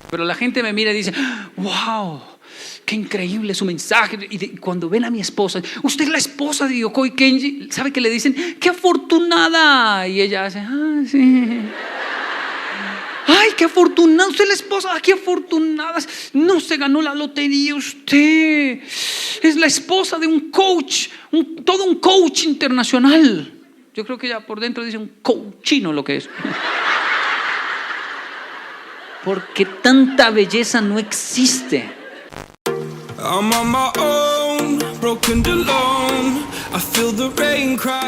Pero la gente me mira y dice, wow, qué increíble su mensaje. Y cuando ven a mi esposa, usted es la esposa de Yokoi Kenji, ¿sabe qué le dicen? ¡Qué afortunada! Y ella hace, sí. ¡Ay, qué afortunada! Usted es la esposa, ¡qué afortunada! No se ganó la lotería usted. Es la esposa de un coach, todo un coach internacional. Yo creo que ya por dentro dice un coachino lo que es. Porque tanta belleza no existe.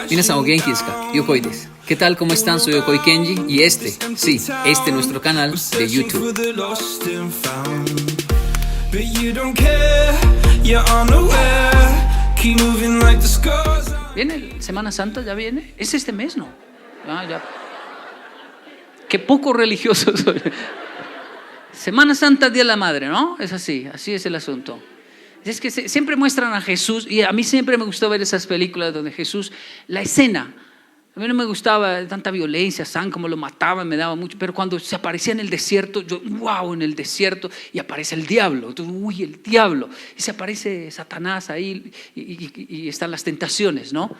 Minasan o genki desu ka? Yokoi desu. ¿Qué tal? ¿Cómo están? Soy Yokoi Kenji y este es nuestro canal de YouTube. ¿Viene Semana Santa? ¿Ya viene? Es este mes, ¿no? Ya. Qué poco religioso soy. Semana Santa, Día de la Madre, ¿no? Es así es el asunto. Es que siempre muestran a Jesús, y a mí siempre me gustó ver esas películas donde Jesús, la escena, a mí no me gustaba tanta violencia, sangre, como lo mataban, me daba mucho, pero cuando se aparecía en el desierto, yo, wow, en el desierto, y aparece el diablo, entonces, uy, el diablo, y se aparece Satanás ahí, y están las tentaciones, ¿no?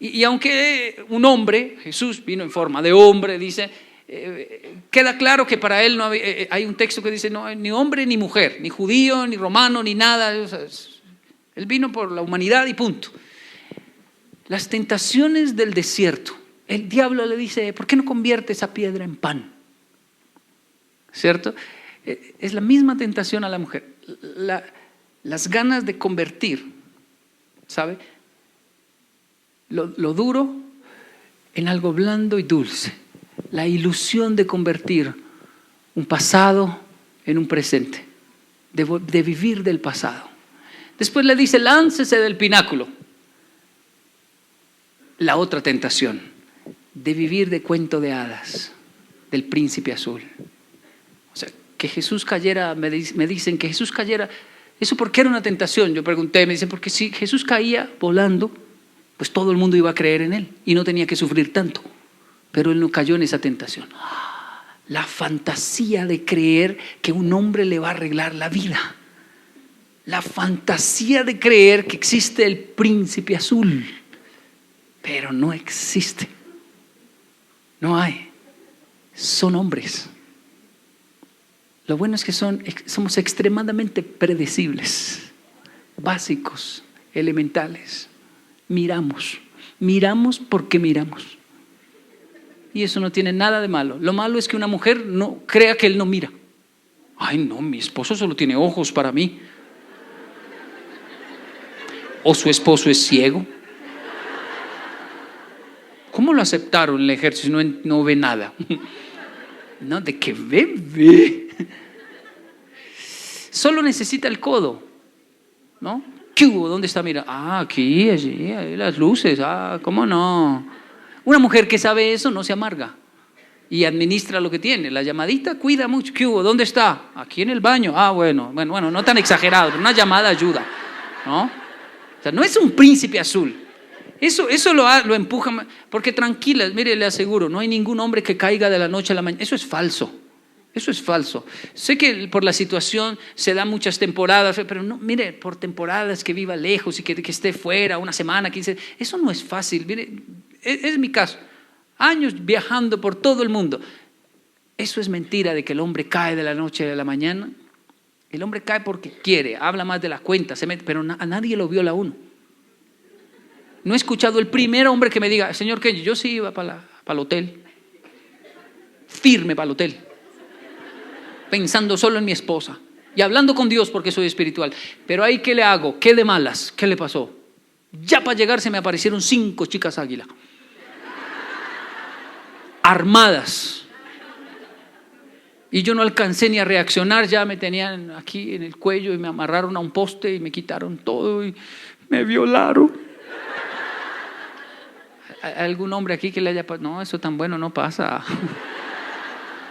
Y aunque un hombre, Jesús vino en forma de hombre, dice, queda claro que para él no había, hay un texto que dice no, ni hombre ni mujer, ni judío, ni romano, ni nada, o sea, él vino por la humanidad y punto. Las tentaciones del desierto, el diablo le dice, ¿por qué no convierte esa piedra en pan? ¿Cierto? Es la misma tentación a la mujer, las ganas de convertir, ¿sabe? Lo duro en algo blando y dulce. La ilusión de convertir un pasado en un presente, de vivir del pasado. Después le dice, láncese del pináculo. La otra tentación, de vivir de cuento de hadas, del príncipe azul. O sea, que Jesús cayera, me dicen que Jesús cayera, ¿eso por qué era una tentación? Yo pregunté, me dicen, porque si Jesús caía volando, pues todo el mundo iba a creer en él y no tenía que sufrir tanto. Pero él no cayó en esa tentación. La fantasía de creer que un hombre le va a arreglar la vida. La fantasía de creer que existe el príncipe azul. Pero no existe. No hay. Son hombres. Lo bueno es que somos extremadamente predecibles, básicos, elementales. Miramos porque miramos. Y eso no tiene nada de malo. Lo malo es que una mujer no crea que él no mira. Ay, no, mi esposo solo tiene ojos para mí. O su esposo es ciego. ¿Cómo lo aceptaron en el ejército si no ve nada? No, de que ve. Solo necesita el codo, ¿no? ¿Qué hubo? ¿Dónde está? Mira, aquí, allí, ahí las luces. ¿Cómo no? Una mujer que sabe eso no se amarga y administra lo que tiene. La llamadita cuida mucho. ¿Qué hubo? ¿Dónde está? Aquí en el baño. Bueno, no tan exagerado, pero una llamada ayuda, ¿no? O sea, no es un príncipe azul. Eso lo empuja, porque tranquilas, mire, le aseguro, no hay ningún hombre que caiga de la noche a la mañana. Eso es falso. Sé que por la situación se da muchas temporadas, pero no, mire, por temporadas que viva lejos y que esté fuera una semana, 15, eso no es fácil. Mire, es mi caso, años viajando por todo el mundo. Eso es mentira de que el hombre cae de la noche a la mañana. El hombre cae porque quiere, habla más de la cuenta, se mete, pero a nadie lo viola uno. No he escuchado el primer hombre que me diga, señor Kenji, yo sí iba para el hotel, firme para el hotel, pensando solo en mi esposa y hablando con Dios porque soy espiritual. Pero ahí, ¿qué le hago? ¿Qué de malas? ¿Qué le pasó? Ya para llegar se me aparecieron 5 chicas águila, armadas. Y yo no alcancé ni a reaccionar, ya me tenían aquí en el cuello y me amarraron a un poste y me quitaron todo y me violaron. ¿Hay algún hombre aquí que le haya pasado? No, eso tan bueno no pasa.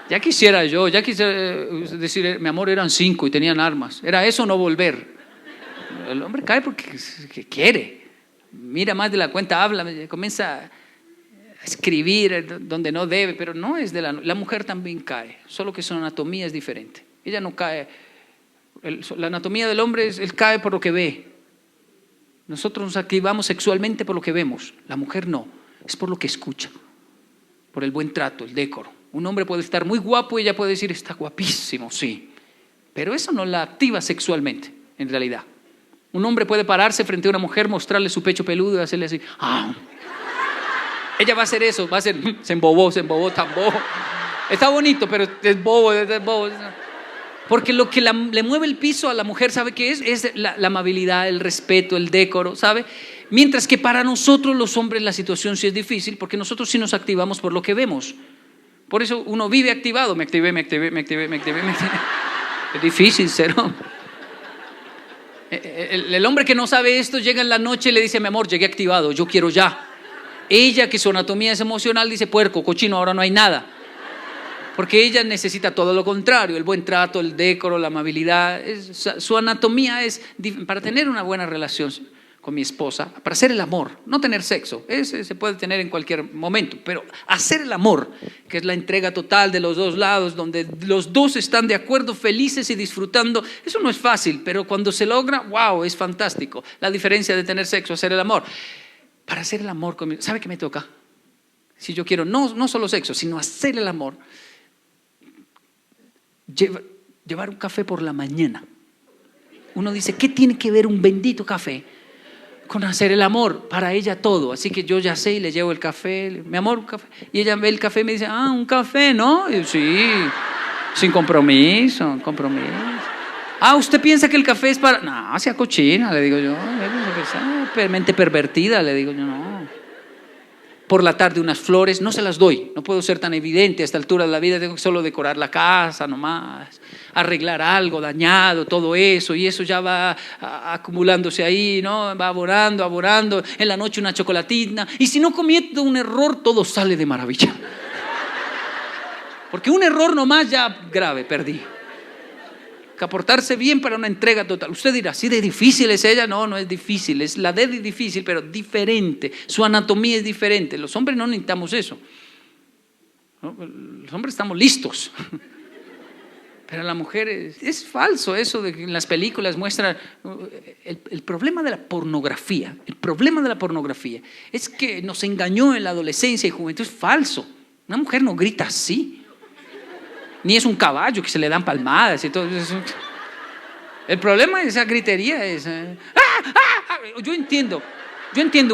Ya quisiera decir, mi amor, eran 5 y tenían armas. Era eso, no volver. El hombre cae porque quiere. Mira más de la cuenta, habla, comienza a escribir donde no debe, pero no es de la mujer también cae, solo que su anatomía es diferente. Ella no cae. La anatomía del hombre es, él cae por lo que ve. Nosotros nos activamos sexualmente por lo que vemos. La mujer no, es por lo que escucha, por el buen trato, el decoro. Un hombre puede estar muy guapo y ella puede decir, está guapísimo, sí. Pero eso no la activa sexualmente, en realidad. Un hombre puede pararse frente a una mujer, mostrarle su pecho peludo y hacerle así. ¡Ah! Ella va a hacer eso, va a hacer, se embobó, tan bobo. Está bonito, pero es bobo. Porque lo que le mueve el piso a la mujer, ¿sabe qué es? Es la amabilidad, el respeto, el decoro, ¿sabe? Mientras que para nosotros los hombres la situación sí es difícil, porque nosotros sí nos activamos por lo que vemos. Por eso uno vive activado, me activé. Es difícil ser hombre. El hombre que no sabe esto llega en la noche y le dice, mi amor, llegué activado, yo quiero ya. Ella, que su anatomía es emocional, dice, puerco, cochino, ahora no hay nada. Porque ella necesita todo lo contrario, el buen trato, el decoro, la amabilidad. Su anatomía es para tener una buena relación con mi esposa, para hacer el amor, no tener sexo. Ese se puede tener en cualquier momento, pero hacer el amor, que es la entrega total de los dos lados, donde los dos están de acuerdo, felices y disfrutando, eso no es fácil, pero cuando se logra, wow, es fantástico. La diferencia de tener sexo, hacer el amor. Para hacer el amor, ¿sabe qué me toca? Si yo quiero no solo sexo, sino hacer el amor, llevar un café por la mañana. Uno dice, ¿qué tiene que ver un bendito café con hacer el amor? Para ella todo. Así que yo ya sé y le llevo el café. Mi amor, un café. Y ella ve el café y me dice, un café, ¿no? Y yo, sí, sin compromiso. ¿Usted piensa que el café es para...? No, sea cochina, le digo yo. Mente pervertida, le digo yo, no. Por la tarde unas flores, no se las doy. No puedo ser tan evidente a esta altura de la vida. Tengo que solo decorar la casa nomás, arreglar algo dañado, todo eso. Y eso ya va acumulándose ahí, ¿no? Va abonando. En la noche una chocolatina. Y si no cometo un error, todo sale de maravilla. Porque un error nomás ya grave, perdí. Que portarse bien para una entrega total. Usted dirá, ¿sí de difícil es ella? No es difícil, es la de difícil, pero diferente. Su anatomía es diferente. Los hombres no necesitamos eso. ¿No? Los hombres estamos listos. Pero la mujer es falso eso de que en las películas muestran el problema de la pornografía. El problema de la pornografía es que nos engañó en la adolescencia y juventud. Es falso. Una mujer no grita así. Ni es un caballo que se le dan palmadas y todo eso. El problema de esa gritería es... Yo entiendo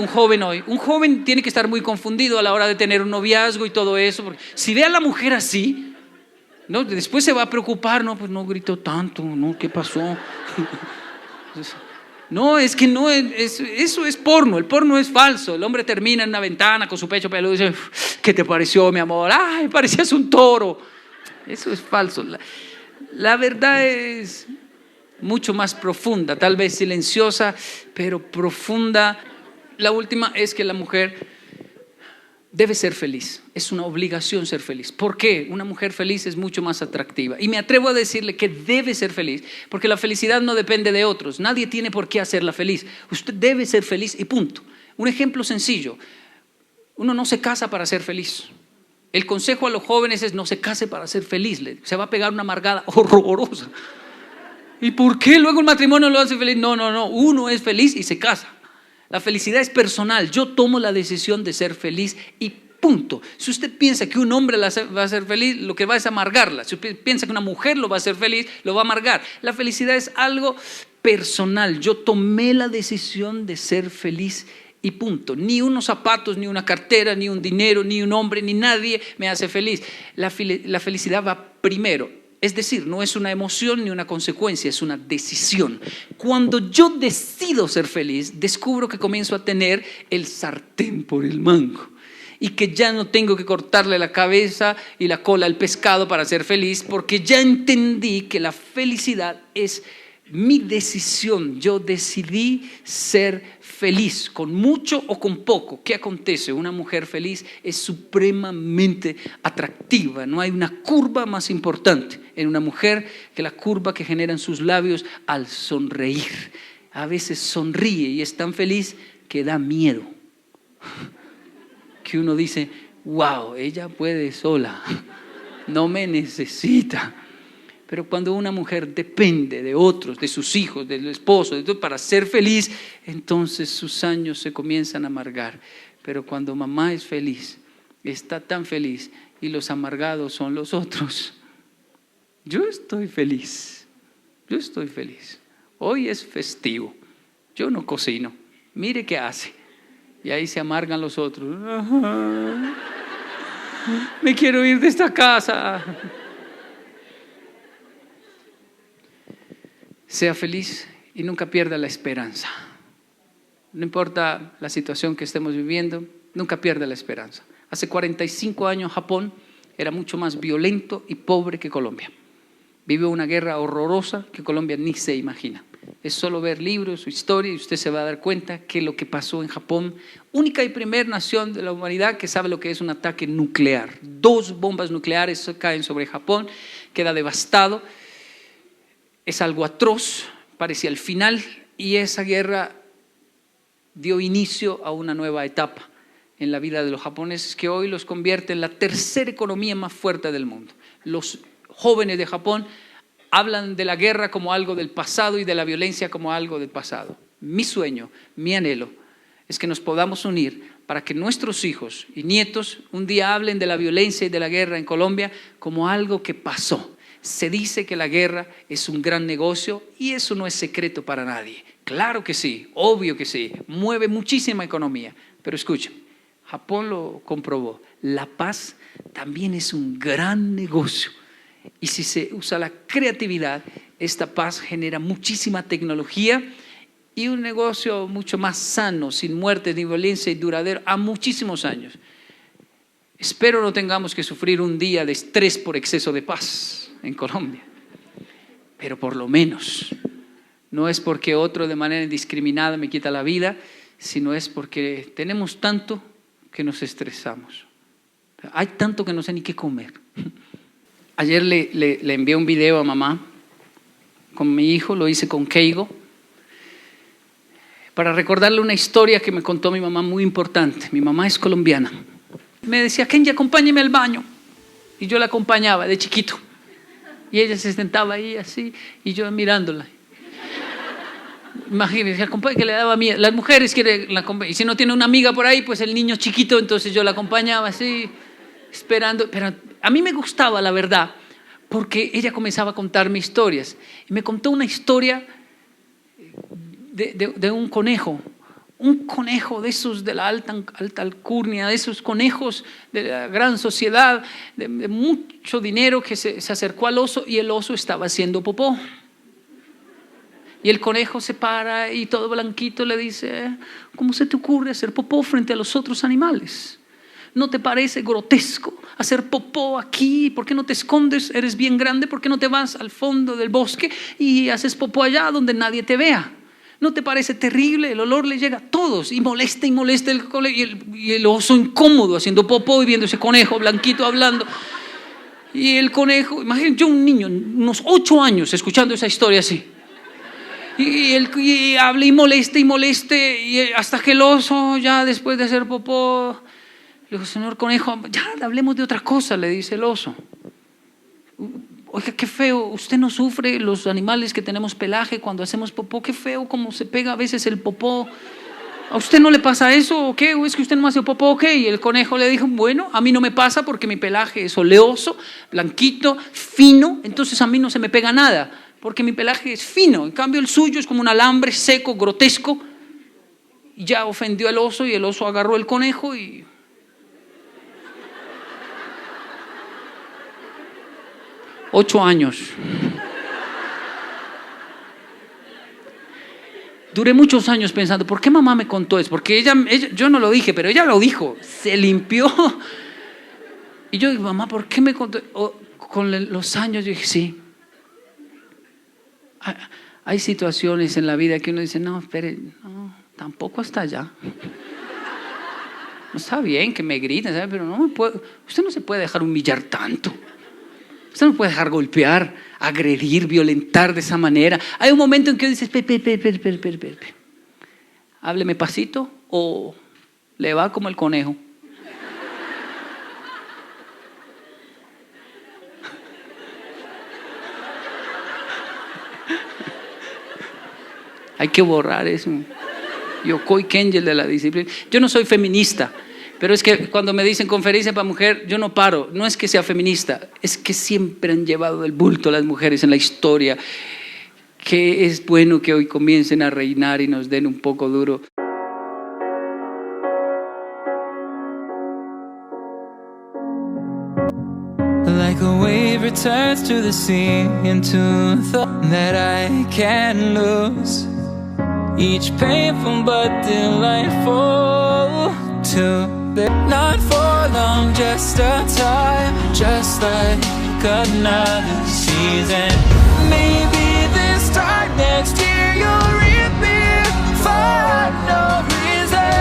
un joven hoy. Un joven tiene que estar muy confundido a la hora de tener un noviazgo y todo eso. Porque si ve a la mujer así, ¿no? Después se va a preocupar. No, pues no gritó tanto, ¿no? ¿Qué pasó? No, es que no, eso es porno. El porno es falso. El hombre termina en una ventana con su pecho peludo y dice, ¿qué te pareció, mi amor? Ay, parecías un toro. Eso es falso. La verdad es mucho más profunda, tal vez silenciosa, pero profunda. La última es que la mujer debe ser feliz. Es una obligación ser feliz. ¿Por qué? Una mujer feliz es mucho más atractiva. Y me atrevo a decirle que debe ser feliz, porque la felicidad no depende de otros. Nadie tiene por qué hacerla feliz. Usted debe ser feliz y punto. Un ejemplo sencillo. Uno no se casa para ser feliz. El consejo a los jóvenes es no se case para ser feliz, se va a pegar una amargada horrorosa. ¿Y por qué luego el matrimonio lo hace feliz? No, uno es feliz y se casa. La felicidad es personal, yo tomo la decisión de ser feliz y punto. Si usted piensa que un hombre va a ser feliz, lo que va es amargarla. Si usted piensa que una mujer lo va a hacer feliz, lo va a amargar. La felicidad es algo personal, yo tomé la decisión de ser feliz y punto. Ni unos zapatos, ni una cartera, ni un dinero, ni un hombre, ni nadie me hace feliz. La felicidad va primero. Es decir, no es una emoción ni una consecuencia, es una decisión. Cuando yo decido ser feliz, descubro que comienzo a tener el sartén por el mango. Y que ya no tengo que cortarle la cabeza y la cola al pescado para ser feliz, porque ya entendí que la felicidad es mi decisión. Yo decidí ser feliz, con mucho o con poco. ¿Qué acontece? Una mujer feliz es supremamente atractiva. No hay una curva más importante en una mujer que la curva que generan sus labios al sonreír. A veces sonríe y es tan feliz que da miedo. Que uno dice, wow, ella puede sola, no me necesita. Pero cuando una mujer depende de otros, de sus hijos, del esposo, de todo, para ser feliz, entonces sus años se comienzan a amargar. Pero cuando mamá es feliz, está tan feliz, y los amargados son los otros. Yo estoy feliz. Hoy es festivo. Yo no cocino. Mire qué hace. Y ahí se amargan los otros. Me quiero ir de esta casa. Sea feliz y nunca pierda la esperanza. No importa la situación que estemos viviendo, nunca pierda la esperanza. Hace 45 años Japón era mucho más violento y pobre que Colombia. Vivió una guerra horrorosa que Colombia ni se imagina. Es solo ver libros, su historia, y usted se va a dar cuenta que lo que pasó en Japón, única y primera nación de la humanidad que sabe lo que es un ataque nuclear. 2 bombas nucleares caen sobre Japón, queda devastado. Es algo atroz, parecía el final, y esa guerra dio inicio a una nueva etapa en la vida de los japoneses que hoy los convierte en la tercera economía más fuerte del mundo. Los jóvenes de Japón hablan de la guerra como algo del pasado y de la violencia como algo del pasado. Mi sueño, mi anhelo es que nos podamos unir para que nuestros hijos y nietos un día hablen de la violencia y de la guerra en Colombia como algo que pasó. Se dice que la guerra es un gran negocio y eso no es secreto para nadie. Claro que sí, obvio que sí, mueve muchísima economía. Pero escuchen, Japón lo comprobó, la paz también es un gran negocio. Y si se usa la creatividad, esta paz genera muchísima tecnología y un negocio mucho más sano, sin muerte ni violencia y duradero a muchísimos años. Espero no tengamos que sufrir un día de estrés por exceso de paz en Colombia, pero por lo menos no es porque otro de manera indiscriminada me quita la vida, sino es porque tenemos tanto que nos estresamos. Hay tanto que no sé ni qué comer. Ayer le envié un video a mamá con mi hijo, lo hice con Keigo, para recordarle una historia que me contó mi mamá muy importante. Mi mamá es colombiana. Me decía, Kenji, acompáñeme al baño. Y yo la acompañaba de chiquito. Y ella se sentaba ahí así, y yo mirándola. Imagínense, que le daba miedo. Las mujeres quieren la acompañar. Y si no tiene una amiga por ahí, pues el niño chiquito, entonces yo la acompañaba así, esperando. Pero a mí me gustaba, la verdad, porque ella comenzaba a contarme historias. Y me contó una historia de un conejo. Un conejo de esos de la alta alcurnia, de esos conejos de la gran sociedad, de mucho dinero, que se acercó al oso y el oso estaba haciendo popó. Y el conejo se para y todo blanquito le dice, ¿cómo se te ocurre hacer popó frente a los otros animales? ¿No te parece grotesco hacer popó aquí? ¿Por qué no te escondes? Eres bien grande, ¿por qué no te vas al fondo del bosque y haces popó allá donde nadie te vea? ¿No te parece terrible? El olor le llega a todos y molesta y el oso incómodo haciendo popó y viendo ese conejo blanquito hablando. Y el conejo, imagínate, yo un niño, unos 8 años, escuchando esa historia así. Y habla y moleste, y hasta que el oso, ya después de hacer popó, le dijo, señor conejo, ya hablemos de otra cosa, le dice el oso. Oiga, qué feo, usted no sufre, los animales que tenemos pelaje cuando hacemos popó, qué feo como se pega a veces el popó. ¿A usted no le pasa eso o qué? ¿O es que usted no hace popó o qué? Y el conejo le dijo, bueno, a mí no me pasa porque mi pelaje es oleoso, blanquito, fino, entonces a mí no se me pega nada, porque mi pelaje es fino. En cambio el suyo es como un alambre seco, grotesco. Y ya ofendió al oso y el oso agarró el conejo y... Ocho años. Duré muchos años pensando, ¿por qué mamá me contó eso? Porque ella, yo no lo dije, pero ella lo dijo, se limpió. Y yo digo, mamá, ¿por qué me contó? Con los años yo dije, sí. Hay situaciones en la vida que uno dice, no, espere, no, tampoco hasta allá. No está bien que me griten, ¿sabe? Pero no usted no se puede dejar humillar tanto. Usted no puede dejar golpear, agredir, violentar de esa manera. Hay un momento en que dices, espere. Hábleme pasito o le va como el conejo. Hay que borrar eso. Yokoi Kenji, el de la disciplina. Yo no soy feminista, pero es que cuando me dicen conferencia para mujer, yo no paro. No es que sea feminista, es que siempre han llevado el bulto las mujeres en la historia. Que es bueno que hoy comiencen a reinar y nos den un poco duro. Like a wave returns to the sea, into a thought that I can't lose. Each painful but delightful to be. Not for long, just a time, just like another season. Maybe this time next year you'll reappear for no reason.